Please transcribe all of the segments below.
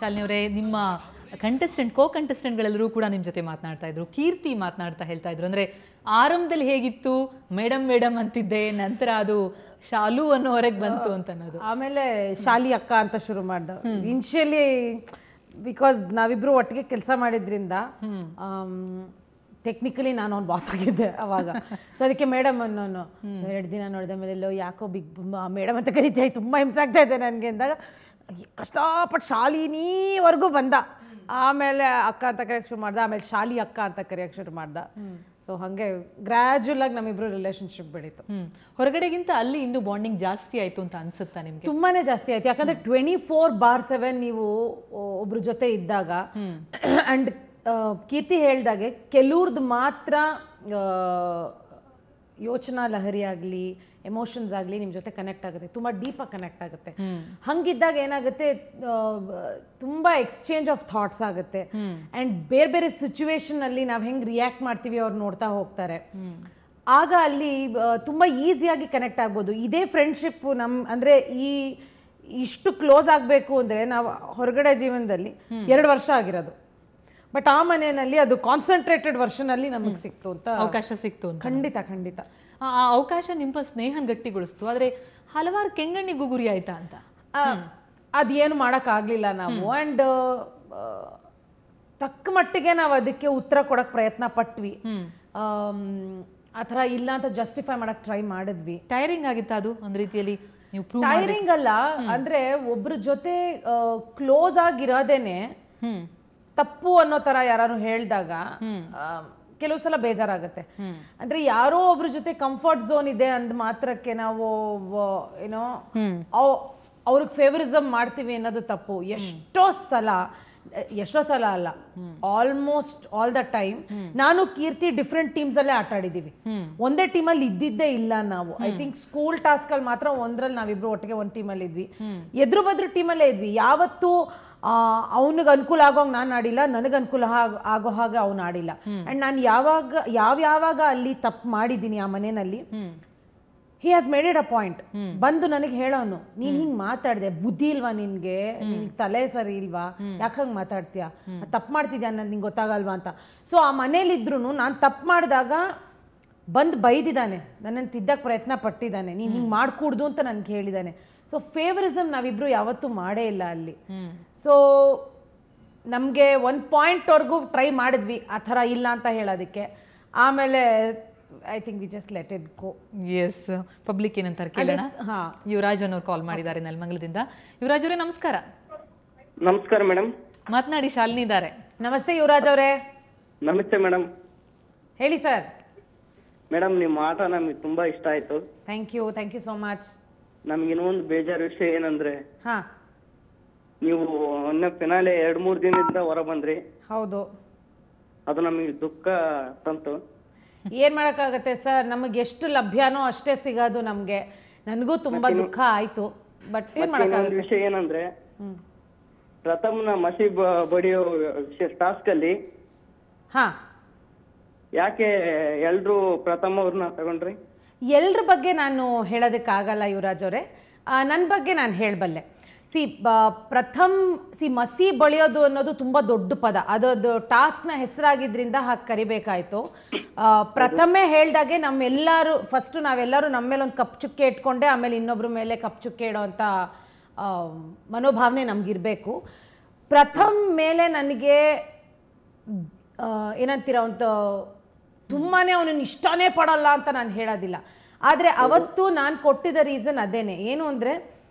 ಶಾಲಿನಿ ಅವರೇ, ನಿಮ್ಮ ಕೋ ಕಂಟೆಸ್ಟೆಂಟ್ಗಳೆಲ್ಲರೂ ಕೂಡ ನಿಮ್ಮ ಜೊತೆ ಮಾತನಾಡ್ತಾ ಇದ್ರು. ಕೀರ್ತಿ ಮಾತನಾಡ್ತಾ ಹೇಳ್ತಾ ಇದ್ರು, ಅಂದರೆ ಆರಂಭದಲ್ಲಿ ಹೇಗಿತ್ತು, ಮೇಡಮ್ ಅಂತಿದ್ದೆ, ನಂತರ ಅದು ಶಾಲು ಅನ್ನೋ ಹೊರಗೆ ಬಂತು ಅಂತ ಅನ್ನೋದು. ಆಮೇಲೆ ಶಾಲಿ ಅಕ್ಕ ಅಂತ ಶುರು ಮಾಡ್ದ. ಇನಿಷಿಯಲಿ ಬಿಕಾಸ್ ನಾವಿಬ್ರು ಒಟ್ಟಿಗೆ ಕೆಲಸ ಮಾಡಿದ್ರಿಂದ ಟೆಕ್ನಿಕಲಿ ನಾನು ಅವ್ನು ಬಾಸ್ ಆಗಿದ್ದೆ ಅವಾಗ. ಸೊ ಅದಕ್ಕೆ ಮೇಡಮ್ ಅನ್ನೋನು 2 ದಿನ ನೋಡಿದ ಮೇಲೆ ಯಾಕೋ ಮೇಡಮ್ ಅಂತ ಕರಿತೀಯ, ತುಂಬ ಹಿಂಸೆ ಆಗ್ತಾ ಇದೆ ನನಗೆ ಅಂದಾಗ ಕಷ್ಟಪಟ್ಟು ಶಾಲಿನಿವರೆಗೂ ಬಂದ. ಆಮೇಲೆ ಅಕ್ಕ ಅಂತ ಕರೆಯೋಕ್ಕೆ ಶುರು ಮಾಡ್ದ, ಆಮೇಲೆ ಶಾಲಿ ಅಕ್ಕ ಅಂತ ಕರೆಯೋಕ್ಕೆ ಶುರು ಮಾಡ್ದ. ಸೊ ಹಾಗೆ ಗ್ರ್ಯಾಜುಯಲ್ ಆಗಿ ನಮ್ಮಿಬ್ರು ರಿಲೇಶನ್ಶಿಪ್ ಬೆಳೀತು. ಹೊರಗಡೆಗಿಂತ ಅಲ್ಲಿ ಇನ್ನೂ ಬಾಂಡಿಂಗ್ ಜಾಸ್ತಿ ಆಯಿತು ಅಂತ ಅನ್ಸುತ್ತಾ ನಿಮಗೆ? ತುಂಬಾನೇ ಜಾಸ್ತಿ ಆಯ್ತು. ಯಾಕಂದ್ರೆ 24/7 ನೀವು ಒಬ್ರ ಜೊತೆ ಇದ್ದಾಗ, ಅಂಡ್ ಕೀರ್ತಿ ಹೇಳ್ದಾಗೆ ಕೆಲವ್ರದ್ದು ಮಾತ್ರ ಯೋಚನಾ ಲಹರಿ ಆಗಲಿ, ಎಮೋಷನ್ಸ್ ಆಗಲಿ ನಿಮ್ಮ ಜೊತೆ ಕನೆಕ್ಟ್ ಆಗುತ್ತೆ, ತುಂಬ ಡೀಪಾಗಿ ಕನೆಕ್ಟ್ ಆಗುತ್ತೆ. ಹಂಗಿದ್ದಾಗ ಏನಾಗುತ್ತೆ, ತುಂಬ ಎಕ್ಸ್ಚೇಂಜ್ ಆಫ್ ಥಾಟ್ಸ್ ಆಗುತ್ತೆ. ಆ್ಯಂಡ್ ಬೇರೆ ಬೇರೆ ಸಿಚುವೇಶನಲ್ಲಿ ನಾವು ಹೆಂಗೆ ರಿಯಾಕ್ಟ್ ಮಾಡ್ತೀವಿ ಅವ್ರು ನೋಡ್ತಾ ಹೋಗ್ತಾರೆ. ಆಗ ಅಲ್ಲಿ ತುಂಬ ಈಸಿಯಾಗಿ ಕನೆಕ್ಟ್ ಆಗ್ಬೋದು. ಇದೇ ಫ್ರೆಂಡ್ಶಿಪ್ಪು ಅಂದರೆ ಇಷ್ಟು ಕ್ಲೋಸ್ ಆಗಬೇಕು ಅಂದರೆ ನಾವು ಹೊರಗಡೆ ಜೀವನದಲ್ಲಿ 2 ವರ್ಷ ಆಗಿರೋದು. ಬಟ್ ಆ ಮನೆಯಲ್ಲಿ ಅದು ಕಾನ್ಸಂಟ್ರೇಟೆಡ್ ವರ್ಷನಲ್ಲಿ ನಮಗೆ ಸಿಕ್ತು ಅಂತ, ಅವಕಾಶ ಸಿಕ್ತು ಅಂತ. ಖಂಡಿತ ಆ ಅವಕಾಶ ನಿಮ್ಮ ಸ್ನೇಹನ ಗಟ್ಟಿಗೊಳಿಸ್ತು. ಆದರೆ ಹಲವಾರು ಕೆಂಗಣ್ಣಿಗೂ ಗುರಿ ಆಯ್ತಾ ಅಂತ ಅದೇನು ಮಾಡೋಕ್ಕಾಗಲಿಲ್ಲ ನಾವು. ಆ್ಯಂಡ್ ತಕ್ಕ ಮಟ್ಟಿಗೆ ನಾವು ಅದಕ್ಕೆ ಉತ್ತರ ಕೊಡೋಕ್ಕೆ ಪ್ರಯತ್ನ ಪಟ್ವಿ. ಆ ಥರ ಇಲ್ಲ ಅಂತ ಜಸ್ಟಿಫೈ ಮಾಡೋಕ್ಕೆ ಟ್ರೈ ಮಾಡಿದ್ವಿ. ಟೈರಿಂಗ್ ಆಗಿತ್ತಾ ಅದು ಒಂದು ರೀತಿಯಲ್ಲಿ? ಟೈರಿಂಗ್ ಅಲ್ಲ, ಅಂದರೆ ಒಬ್ರ ಜೊತೆ ಕ್ಲೋಸ್ ಆಗಿರೋದೇನೆ ತಪ್ಪು ಅನ್ನೋ ಥರ ಯಾರು ಹೇಳಿದಾಗ ಕೆಲವು ಸಲ ಬೇಜಾರಾಗುತ್ತೆ. ಅಂದ್ರೆ ಯಾರೋ ಒಬ್ರ ಜೊತೆ ಕಂಫರ್ಟ್ ಝೋನ್ ಇದೆ ಅಂದ ಮಾತ್ರಕ್ಕೆ ನಾವು ಏನೋ ಅವ್ರಿಗೆ ಫೇವರಿಸಮ್ ಮಾಡ್ತೀವಿ ಅನ್ನೋದು ತಪ್ಪು. ಎಷ್ಟೋ ಸಲ ಅಲ್ಲ, ಆಲ್ಮೋಸ್ಟ್ ಆಲ್ ದ ಟೈಮ್ ನಾನು ಕೀರ್ತಿ ಡಿಫ್ರೆಂಟ್ ಟೀಮ್ಸ್ ಅಲ್ಲೇ ಆಟ ಆಡಿದೀವಿ. ಒಂದೇ ಟೀಮಲ್ಲಿ ಇದ್ದಿದ್ದೇ ಇಲ್ಲ ನಾವು. ಐ ಥಿಂಕ್ ಸ್ಕೂಲ್ ಟಾಸ್ಕ್ ಅಲ್ಲಿ ಮಾತ್ರ ಒಂದ್ರಲ್ಲಿ ನಾವಿಬ್ರು ಒಟ್ಟಿಗೆ ಒಂದು ಟೀಮಲ್ಲಿ ಇದ್ವಿ. ಎದುರು ಬದ್ರು ಟೀಮಲ್ಲೇ ಇದ್ವಿ. ಯಾವತ್ತೂ ಅವನಿಗೆ ಅನುಕೂಲ ಆಗೋಂಗೆ ನಾನು ಆಡಿಲ್ಲ, ನನಗೆ ಅನುಕೂಲ ಆಗೋ ಹಾಗೆ ಅವ್ನು ಆಡಿಲ್ಲ. ಅಂಡ್ ನಾನು ಯಾವಾಗ ಅಲ್ಲಿ ತಪ್ಪು ಮಾಡಿದ್ದೀನಿ ಆ ಮನೆಯಲ್ಲಿ, he has made it a point. ಬಂದು ನನಗೆ ಹೇಳೋನು, ನೀನ್ ಹಿಂಗ್ ಮಾತಾಡಿದೆ, ಬುದ್ಧಿ ಇಲ್ವಾ ನಿನ್ಗೆ, ನಿನ್ಗೆ ತಲೆ ಸರಿ ಇಲ್ವಾ, ಯಾಕಂಗ್ ಮಾತಾಡ್ತೀಯ, ತಪ್ಪು ಮಾಡ್ತಿದ್ಯಾ ಅನ್ನೋದು ನಿಂಗೆ ಗೊತ್ತಾಗಲ್ವಾ ಅಂತ. ಸೊ ಆ ಮನೇಲಿದ್ರು ನಾನು ತಪ್ಪು ಮಾಡಿದಾಗ ಬಂದು ಬೈದಿದ್ದಾನೆ, ನನ್ನನ್ನು ತಿದ್ದಕ್ಕೆ ಪ್ರಯತ್ನ ಪಟ್ಟಿದ್ದಾನೆ, ನೀನು ಹಿಂಗೆ ಮಾಡ್ಕೂಡ್ದು ಅಂತ ನನ್ಗೆ ಹೇಳಿದ್ದಾನೆ. ಸೊ ಫೇವರಿಸಮ್ ನಾವಿಬ್ರು ಯಾವತ್ತೂ ಮಾಡೇ ಇಲ್ಲ ಅಲ್ಲಿ. ಸೊ ನಮಗೆ 1 ಪಾಯಿಂಟ್ವರೆಗೂ ಟ್ರೈ ಮಾಡಿದ್ವಿ ಆ ಥರ ಇಲ್ಲ ಅಂತ ಹೇಳೋದಕ್ಕೆ. ಆಮೇಲೆ I think we just let it go. Yes, public ಏನಂತಾರೆ ಕೇಳೋಣ. ಯುವರಾಜ್ ಅನ್ನೋರು ಕಾಲ್ ಮಾಡಿದ್ದಾರೆ ನೆಲಮಂಗಲದಿಂದ. ಯುವರಾಜ್ ಅವರೇ ನಮಸ್ಕಾರ. ನಮಸ್ಕಾರ ಮೇಡಮ್. ಮಾತನಾಡಿ, ಶಾಲಿನಿ ಇದ್ದಾರೆ. ನಮಸ್ತೆ ಯುವರಾಜ್ ಅವರೇ. ನಮಸ್ತೆ ಮೇಡಮ್. ಹೇಳಿ ಸರ್. ಮೇಡಮ್, ನಿಮ್ಮ ಆಟ ನಮಗೆ ತುಂಬಾ ಇಷ್ಟ ಆಯ್ತು. Thank you so much. ನಮ್ಗೆ ಇನ್ನೊಂದು ಬೇಜಾರು ವಿಷಯ ಏನಂದ್ರೆ, ನೀವು ಮೊನ್ನೆ ಫಿನಾಲೆ 2-3 ದಿನದಿಂದ ಹೊರ ಬಂದ್ರಿ. ಹೌದು, ಅದು ನಮಗೆ ದುಃಖ ತಂತು. ಏನ್ ಮಾಡಕ್ಕಾಗತ್ತೆ ಸರ್, ನಮಗೆ ಎಷ್ಟು ಲಭ್ಯನೋ ಅಷ್ಟೇ ಸಿಗೋದು ನಮ್ಗೆ. ನನಗೂ ತುಂಬಾ ದುಃಖ ಆಯ್ತು. ಬಟ್ ಏನ್ ಮಾಡಕ್ಕಾಗತ್ತೆ. ವಿಷಯ ಏನಂದ್ರೆ, ಪ್ರಥಮ್ನ ಮಸಿ ಬಡಿಯೋ ವಿಷಯ ಟಾಸ್ಕ್ ಅಲ್ಲಿ ಯಾಕೆ ಎಲ್ರು ಪ್ರಥಮ್ ಅವ್ರನ್ನ ತಗೊಂಡ್ರಿ? ಎಲ್ರ ಬಗ್ಗೆ ನಾನು ಹೇಳೋದಕ್ಕಾಗಲ್ಲ ಯುವರಾಜ್ ಅವರೇ, ನನ್ನ ಬಗ್ಗೆ ನಾನು ಹೇಳಬಲ್ಲೆ. ಮಸಿ ಬಳಿಯೋದು ಅನ್ನೋದು ತುಂಬ ದೊಡ್ಡ ಪದ. ಅದು ಟಾಸ್ಕ್ನ ಹೆಸರಾಗಿದ್ದರಿಂದ ಹಾಗೆ ಕರಿಬೇಕಾಯ್ತು. ಪ್ರಥಮೆ ಹೇಳ್ದಾಗೆ ನಾವೆಲ್ಲರೂ ನಮ್ಮ ಮೇಲೆ ಒಂದು ಕಪ್ ಚುಕ್ಕೆ ಇಟ್ಕೊಂಡೆ, ಆಮೇಲೆ ಇನ್ನೊಬ್ರ ಮೇಲೆ ಕಪ್ ಚುಕ್ಕೆ ಇಡೋವಂಥ ಮನೋಭಾವನೆ ನಮಗಿರಬೇಕು. ಪ್ರಥಮ್ ಮೇಲೆ ನನಗೆ ಏನಂತೀರ, ಒಂದು ತುಂಬಾ ಅವನನ್ನು ಇಷ್ಟನೇ ಪಡಲ್ಲ ಅಂತ ನಾನು ಹೇಳೋದಿಲ್ಲ. ಆದರೆ ಅವತ್ತು ನಾನು ಕೊಟ್ಟಿದ್ದ ರೀಸನ್ ಅದೇನೆ. ಏನು ಅಂದರೆ,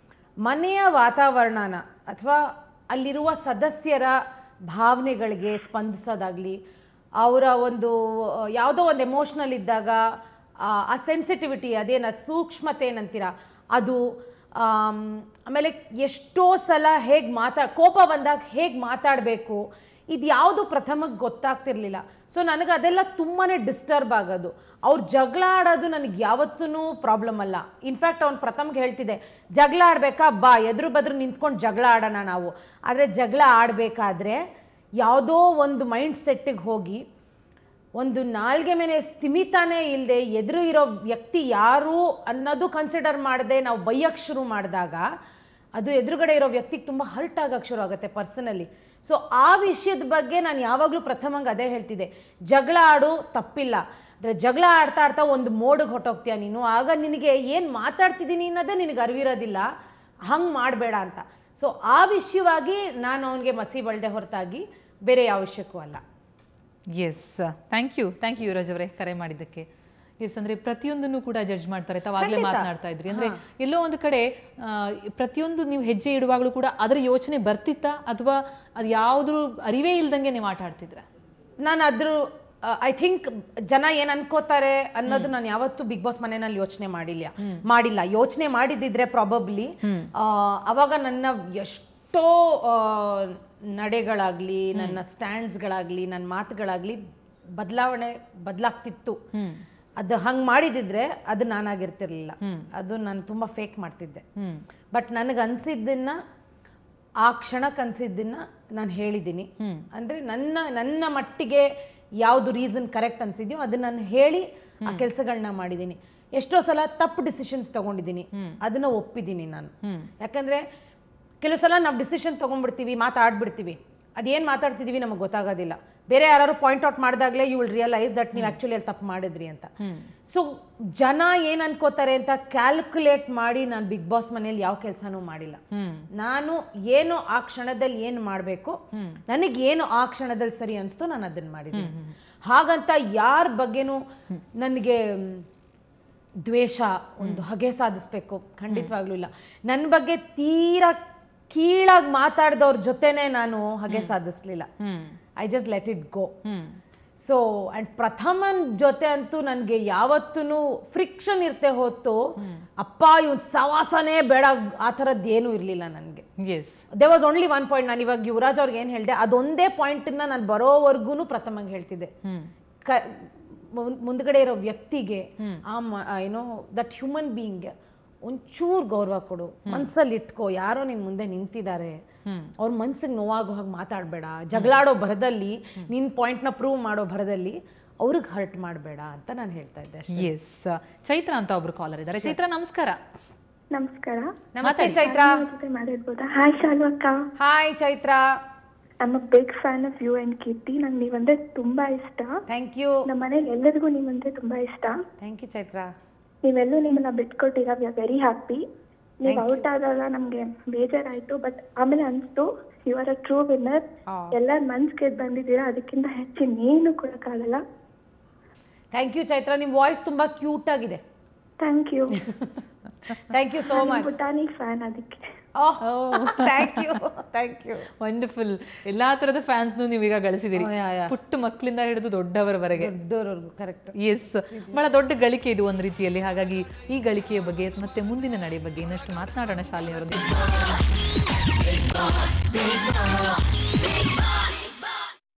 ಮನೆಯ ವಾತಾವರಣನ ಅಥವಾ ಅಲ್ಲಿರುವ ಸದಸ್ಯರ ಭಾವನೆಗಳಿಗೆ ಸ್ಪಂದಿಸೋದಾಗಲಿ, ಅವರ ಒಂದು ಯಾವುದೋ ಒಂದು ಎಮೋಷ್ನಲ್ ಇದ್ದಾಗ ಆ ಸೆನ್ಸಿಟಿವಿಟಿ, ಅದೇನು ಸೂಕ್ಷ್ಮತೆ ಏನಂತೀರ ಅದು, ಆಮೇಲೆ ಎಷ್ಟೋ ಸಲ ಕೋಪ ಬಂದಾಗ ಹೇಗೆ ಮಾತಾಡಬೇಕು, ಇದು ಯಾವುದು ಪ್ರಥಮಕ್ಕೆ ಗೊತ್ತಾಗ್ತಿರ್ಲಿಲ್ಲ. ಸೊ ನನಗೆ ಅದೆಲ್ಲ ತುಂಬಾ ಡಿಸ್ಟರ್ಬ್ ಆಗೋದು. ಅವ್ರು ಜಗಳ ಆಡೋದು ನನಗೆ ಯಾವತ್ತೂ ಪ್ರಾಬ್ಲಮ್ ಅಲ್ಲ. ಇನ್ಫ್ಯಾಕ್ಟ್ ಅವ್ನು ಪ್ರಥಮ್ಗೆ ಹೇಳ್ತಿದ್ದೆ, ಜಗಳ ಆಡಬೇಕಾ, ಬಾ ಎದುರು ಬದ್ರು ನಿಂತ್ಕೊಂಡು ಜಗಳ ಆಡೋಣ ನಾವು. ಆದರೆ ಜಗಳ ಆಡಬೇಕಾದ್ರೆ ಯಾವುದೋ ಒಂದು ಮೈಂಡ್ ಸೆಟ್ಟಿಗೆ ಹೋಗಿ ಒಂದು ನಾಲ್ಗೆ ಮೇಲೆ ಸ್ಥಿಮಿತಾನೇ ಇಲ್ಲದೆ ಎದುರು ಇರೋ ವ್ಯಕ್ತಿ ಯಾರು ಅನ್ನೋದು ಕನ್ಸಿಡರ್ ಮಾಡದೆ ನಾವು ಬೈಯಕ್ಕೆ ಶುರು ಮಾಡಿದಾಗ ಅದು ಎದುರುಗಡೆ ಇರೋ ವ್ಯಕ್ತಿಗೆ ತುಂಬ ಹರ್ಟ್ ಆಗಕ್ಕೆ ಶುರು ಆಗುತ್ತೆ ಪರ್ಸನಲಿ. ಸೊ ಆ ವಿಷಯದ ಬಗ್ಗೆ ನಾನು ಯಾವಾಗಲೂ ಪ್ರಥಮಂಗೆ ಅದೇ ಹೇಳ್ತಿದ್ದೆ, ಜಗಳ ಆಡು ತಪ್ಪಿಲ್ಲ, ಅಂದರೆ ಜಗಳ ಆಡ್ತಾ ಆಡ್ತಾ ಒಂದು ಮೋಡಿಗೆ ಹೊಟ್ಟೋಗ್ತೀಯ ನೀನು, ಆಗ ನಿನಗೆ ಏನು ಮಾತಾಡ್ತಿದ್ದೀನಿ ಅನ್ನೋದೇ ನಿನಗೆ ಅರಿವಿರೋದಿಲ್ಲ, ಹಂಗೆ ಮಾಡಬೇಡ ಅಂತ. ಸೊ ಆ ವಿಷಯವಾಗಿ ನಾನು ಅವನಿಗೆ ಮಸಿ ಬಳ್ದೆ ಹೊರತಾಗಿ ಬೇರೆ ಯಾವ ವಿಷಯಕ್ಕೂ ಅಲ್ಲ. ಎಸ್, ಥ್ಯಾಂಕ್ ಯು ಯುವರಾಜ್ ಅವರೇ ಕರೆ ಮಾಡಿದ್ದಕ್ಕೆ. ಎಸ್, ಅಂದರೆ ಪ್ರತಿಯೊಂದನ್ನು ಕೂಡ ಜಡ್ಜ್ ಮಾಡ್ತಾರೆ. ತಾವಾಗಲೇ ಮಾತನಾಡ್ತಾ ಇದ್ರಿ, ಅಂದರೆ ಎಲ್ಲೋ ಒಂದು ಕಡೆ ಪ್ರತಿಯೊಂದು ನೀವು ಹೆಜ್ಜೆ ಇಡುವಾಗಲೂ ಕೂಡ ಅದರ ಯೋಚನೆ ಬರ್ತಿತ್ತಾ, ಅಥವಾ ಅದು ಯಾವುದ್ರ ಅರಿವೇ ಇಲ್ದಂಗೆ ನೀವು ಆಟ ಆಡ್ತಿದ್ರ? ನಾನು ಅದ್ರ ಐ ಥಿಂಕ್ ಜನ ಏನು ಅನ್ಕೋತಾರೆ ಅನ್ನೋದು ನಾನು ಯಾವತ್ತೂ ಬಿಗ್ ಬಾಸ್ ಮನೆಯಲ್ಲಿ ಯೋಚನೆ ಮಾಡಿಲ್ಲ. ಯೋಚನೆ ಮಾಡಿದ್ದಿದ್ರೆ ಪ್ರಾಬಬ್ಲಿ ಅವಾಗ ನನ್ನ ಎಷ್ಟೋ ನಡೆಗಳಾಗ್ಲಿ, ನನ್ನ ಸ್ಟ್ಯಾಂಡ್ಸ್ಗಳಾಗ್ಲಿ, ನನ್ನ ಮಾತುಗಳಾಗ್ಲಿ ಬದಲಾಗ್ತಿತ್ತು. ಅದು ಹಂಗೆ ಮಾಡಿದಿದ್ರೆ ಅದು ನಾನಾಗಿರ್ತಿರ್ಲಿಲ್ಲ. ಅದು ನಾನು ತುಂಬ ಫೇಕ್ ಮಾಡ್ತಿದ್ದೆ. ಬಟ್ ನನಗೆ ಅನ್ಸಿದ್ದನ್ನ, ಆ ಕ್ಷಣಕ್ಕೆ ಅನ್ಸಿದ್ದನ್ನ ನಾನು ಹೇಳಿದ್ದೀನಿ. ಅಂದರೆ ನನ್ನ ಮಟ್ಟಿಗೆ ಯಾವುದು ರೀಸನ್ ಕರೆಕ್ಟ್ ಅನ್ಸಿದ್ಯೋ ಅದನ್ನ ನಾನು ಹೇಳಿ ಆ ಕೆಲಸಗಳನ್ನ ಮಾಡಿದ್ದೀನಿ. ಎಷ್ಟೋ ಸಲ ತಪ್ಪು ಡಿಸಿಷನ್ಸ್ ತಗೊಂಡಿದ್ದೀನಿ, ಅದನ್ನ ಒಪ್ಪಿದ್ದೀನಿ ನಾನು. ಯಾಕಂದರೆ ಕೆಲವು ಸಲ ನಾವು ಡಿಸಿಷನ್ ತೊಗೊಂಡ್ಬಿಡ್ತೀವಿ, ಮಾತಾಡ್ಬಿಡ್ತೀವಿ, ಅದೇನು ಮಾತಾಡ್ತಿದ್ದೀವಿ ನಮಗೆ ಗೊತ್ತಾಗೋದಿಲ್ಲ. ಬೇರೆ ಯಾರು ಪಾಯಿಂಟ್ ಔಟ್ ಮಾಡಿದಾಗಲೇ ಯು ವಿಲ್ ರಿಯಲೈಸ್ ದಟ್ ನೀವು ಆ್ಯಕ್ಚುಲಿ ಅಲ್ಲಿ ತಪ್ಪು ಮಾಡಿದ್ರಿ ಅಂತ. ಸೊ ಜನ ಏನು ಅನ್ಕೋತಾರೆ ಅಂತ ಕ್ಯಾಲ್ಕುಲೇಟ್ ಮಾಡಿ ನಾನು ಬಿಗ್ ಬಾಸ್ ಮನೇಲಿ ಯಾವ ಕೆಲಸನೂ ಮಾಡಿಲ್ಲ. ನಾನು ಏನು ಆ ಕ್ಷಣದಲ್ಲಿ ಏನು ಮಾಡಬೇಕು, ನನಗೆ ಏನು ಆ ಕ್ಷಣದಲ್ಲಿ ಸರಿ ಅನಿಸ್ತೋ ನಾನು ಅದನ್ನು ಮಾಡಿದ್ದೀನಿ. ಹಾಗಂತ ಯಾರ ಬಗ್ಗೆನೂ ನನಗೆ ದ್ವೇಷ, ಒಂದು ಹಗೆ ಸಾಧಿಸ್ಬೇಕು ಖಂಡಿತವಾಗ್ಲೂ ಇಲ್ಲ. ನನ್ನ ಬಗ್ಗೆ ತೀರಾ ಕೀಳಾಗಿ ಮಾತಾಡಿದವ್ರ ಜೊತೆನೆ ನಾನು ಹಗೆ ಸಾಧಿಸ್ಲಿಲ್ಲ. I just let it go. So and ಪ್ರಥಮನ್ ಜೊತೆ ಅಂತೂ ನನಗೆ ಯಾವತ್ತೂ ಫ್ರಿಕ್ಷನ್ ಇರ್ತೆ ಹೊತ್ತು ಅಪ್ಪ ಇವನ್ ಸವಾಸನೇ ಬೇಡ ಆ ಥರದ್ದು ಏನೂ ಇರಲಿಲ್ಲ ನನಗೆ. They was only one point. ನಾನು ಇವಾಗ ಯುವರಾಜ್ ಅವ್ರಿಗೆ ಏನು ಹೇಳಿದೆ ಅದೊಂದೇ ಪಾಯಿಂಟನ್ನ ನಾನು ಬರೋವರೆಗೂ ಪ್ರಥಮಂಗೆ ಹೇಳ್ತಿದ್ದೆ, ಮುಂದ್ಗಡೆ ಇರೋ ವ್ಯಕ್ತಿಗೆ ಏನೋ ದಟ್ ಹ್ಯೂಮನ್ ಬೀಯಿಂಗ್ ಒಂಚೂರು ಗೌರವ ಕೊಡು, ಮನ್ಸಲ್ಲಿ ಇಟ್ಕೋ, ಯಾರೋ ನಿನ್ ಮುಂದೆ ನಿಂತಿದ್ದಾರೆ, ಅವ್ರ ಮನ್ಸಿಗೆ ನೋವಾಗೋ ಹಾಗೆ ಮಾತಾಡಬೇಡ, ಜಗಳಾಡೋ ಭರದಲ್ಲಿ ನಿನ್ ಪಾಯಿಂಟ್ನ ಪ್ರೂವ್ ಮಾಡೋ ಭರದಲ್ಲಿ ಅವ್ರಿಗೆ ಹರ್ಟ್ ಮಾಡಬೇಡ ಅಂತ ನಾನು ಹೇಳ್ತಾ ಇದ್ದೆ. ಎಸ್, ಚೈತ್ರ ಅಂತ ಒಬ್ರು ಕಾಲರ್ ಇದ್ದಾರೆ. ಚೈತ್ರ ನಮಸ್ಕಾರ. ನಮಸ್ಕಾರ. ನಮಸ್ತೆ ಚೈತ್ರ. ಮಾತಾಡ್ಬೋದಾ? ಹಾಯ್ ಶಾಲು ಅಕ್ಕ. Hi Chaithra. I am a big fan of you and Keerthi. ನಂಗೆ ನೀವಂದ್ರೆ ತುಂಬಾ ಇಷ್ಟ. Thank you. ನಮ್ಮ ಮನೇಲಿ ಎಲ್ಲರಿಗೂ ನೀವಂದ್ರೆ ತುಂಬಾ ಇಷ್ಟ. Thank you Chaitra. ನೀವೆಲ್ಲೂ ನಿಮ್ಮನ್ನ ಬಿಟ್ಕೊಟ್ಟಿರ, ವಿ ಆರ್ ವೆರಿ ಹ್ಯಾಪಿ. ನೀವು ಔಟ್ ಆದಾಗ ನಮ್ಗೆ ಬೇಜಾರಾಯ್ತು, ಬಟ್ ಆಮೇಲೆ ಅನ್ಸ್ತು you are a true winner. ಎಲ್ಲರ ಮನ್ಸ್ ಗೆದ್ದು ಬಂದಿದ್ದೀರಾ, ಅದಕ್ಕಿಂತ ಹೆಚ್ಚು ಇನ್ನೇನು ಕೊಡಕ್ಕಾಗಲ್ಲ. ಥ್ಯಾಂಕ್ ಯು ಚೈತ್ರ, ನಿಮ್ಮ ವಾಯ್ಸ್ ತುಂಬಾ ಕ್ಯೂಟ್ ಆಗಿದೆ. Thank you. Thank you so much. ಪುಟಾಣಿ ಫ್ಯಾನ್ ಅದಕ್ಕೆ. Thank you, thank you. Wonderful. ಎಲ್ಲಾ ತರದ ಫ್ಯಾನ್ಸ್ನು ನೀವೀಗ ಗಳಿಸಿದಿರಿ, ಪುಟ್ಟ ಮಕ್ಕಳಿಂದ ಹಿಡಿದು ದೊಡ್ಡವರವರೆಗೆ. ಕರೆಕ್ಟ್. ಎಸ್, ಬಹಳ ದೊಡ್ಡ ಗಳಿಕೆ ಇದು ಒಂದು ರೀತಿಯಲ್ಲಿ. ಹಾಗಾಗಿ ಈ ಗಳಿಕೆಯ ಬಗ್ಗೆ ಮತ್ತೆ ಮುಂದಿನ ನಡೆ ಬಗ್ಗೆ ಇನ್ನಷ್ಟು ಮಾತನಾಡೋಣ ಶಾಲಿನಿಯವರೊಂದಿಗೆ.